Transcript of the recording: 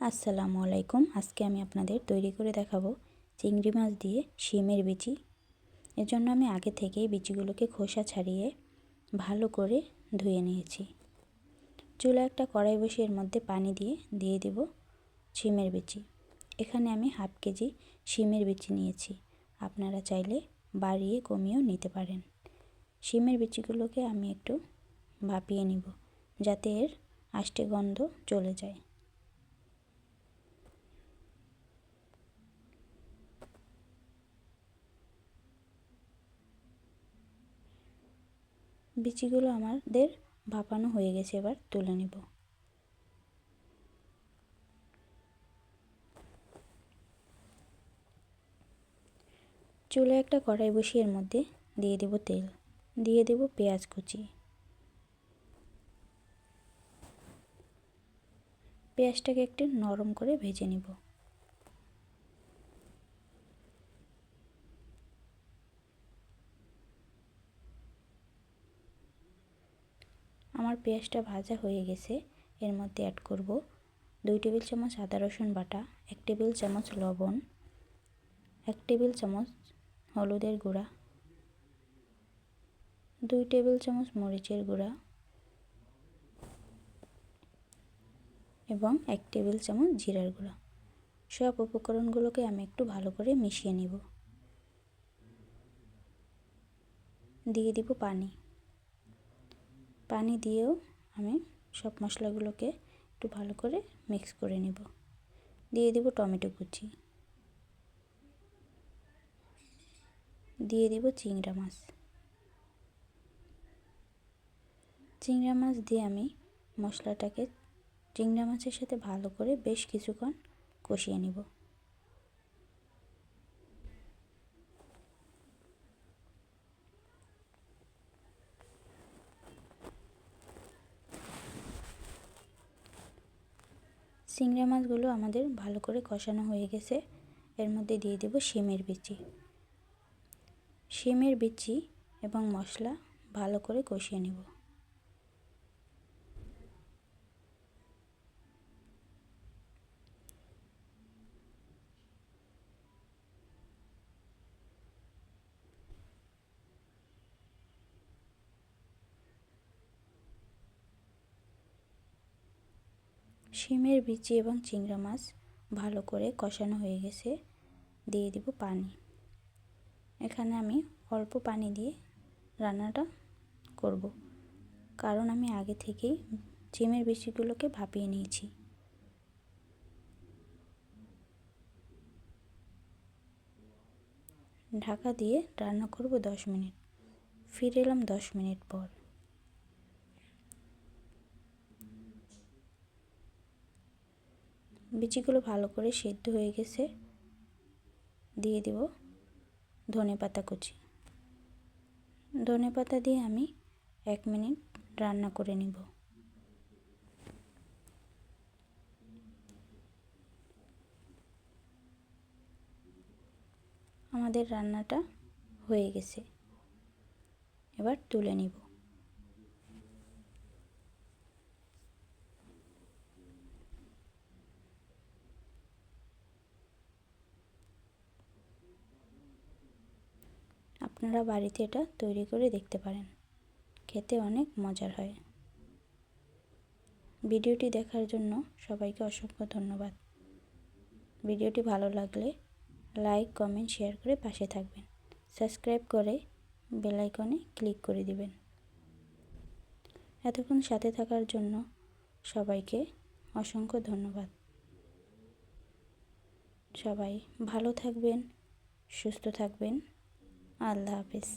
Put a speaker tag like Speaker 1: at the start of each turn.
Speaker 1: আসসালামু আলাইকুম। আজকে আমি আপনাদের তৈরি করে দেখাবো চিংড়ি মাছ দিয়ে শিমের বিচি। এর জন্য আমি আগে থেকেই বিচিগুলোকে খোসা ছাড়িয়ে ভালো করে ধুয়ে নিয়েছি। চুলা একটা কড়াই বসিয়ে এর মধ্যে পানি দিয়ে দেব শিমের বিচি। এখানে আমি হাফ কেজি শিমের বিচি নিয়েছি। আপনারা চাইলে বাড়িয়ে কমিয়েও নিতে পারেন। শিমের বিচিগুলোকে আমি একটু ভাপিয়ে নিব যাতে এর আষ্টে গন্ধ চলে যায়। বিচিগুলো আমাদের ভাপানো হয়ে গেছে, এবার তুলে নেব। চুলায় একটা কড়াই বসিয়ে এর মধ্যে দিয়ে দেব তেল, দিয়ে দেব পেঁয়াজ কুচি। পেঁয়াজটাকে একটু নরম করে ভেজে নিব। আমার পেঁয়াজটা ভাজা হয়ে গেছে। এর মধ্যে অ্যাড করব 2 টেবিল চামচ আদা রসুন বাটা, 1 টেবিল চামচ লবণ, 1 টেবিল চামচ হলুদের গুঁড়া, 2 টেবিল চামচ মরিচের গুঁড়া এবং 1 টেবিল চামচ জিরার গুঁড়া। সব উপকরণগুলোকে আমি একটু ভালো করে মিশিয়ে নিব। দিয়ে দিব পানি। পানি দিয়েও আমি সব মশলাগুলোকে একটু ভালো করে মিক্স করে নেব। দিয়ে দিব টমেটো কুচি, দিয়ে দিব চিংড়া মাছ। চিংড়া মাছ দিয়ে আমি মশলাটাকে চিংড়া মাছের সাথে ভালো করে বেশ কিছুক্ষণ কষিয়ে নিব। চিংড়া মাছগুলো আমাদের ভালো করে কষানো হয়ে গেছে। এর মধ্যে দিয়ে দেব শিমের বিচি। শিমের বিচি এবং মশলা ভালো করে কষিয়ে নেব। শিমের বিচি এবং চিংড়া মাছ ভালো করে কষানো হয়ে গেছে। দিয়ে দিব পানি। এখানে আমি অল্প পানি দিয়ে রান্নাটা করব, কারণ আমি আগে থেকেই শিমের বিচিগুলোকে ভাপিয়ে নিয়েছি। ঢাকা দিয়ে রান্না করব 10 মিনিট। ফিরে এলাম 10 মিনিট পর। বিচিগুলো ভালো করে সেদ্ধ হয়ে গেছে। দিয়ে দেব ধনেপাতা কুচি। ধনেপাতা দিয়ে আমি 1 মিনিট রান্না করে নিব। আমাদের রান্নাটা হয়ে গেছে, এবার তুলে নিব। আপনারা বাড়িতে এটা তৈরি করে দেখতে পারেন, খেতে অনেক মজার হয়। ভিডিওটি দেখার জন্য সবাইকে অসংখ্য ধন্যবাদ। ভিডিওটি ভালো লাগলে লাইক, কমেন্ট, শেয়ার করে পাশে থাকবেন। সাবস্ক্রাইব করে বেল আইকনে ক্লিক করে দিবেন। এতক্ষণ সাথে থাকার জন্য সবাইকে অসংখ্য ধন্যবাদ। সবাই ভালো থাকবেন, সুস্থ থাকবেন। আল্লাহ হাফেজ।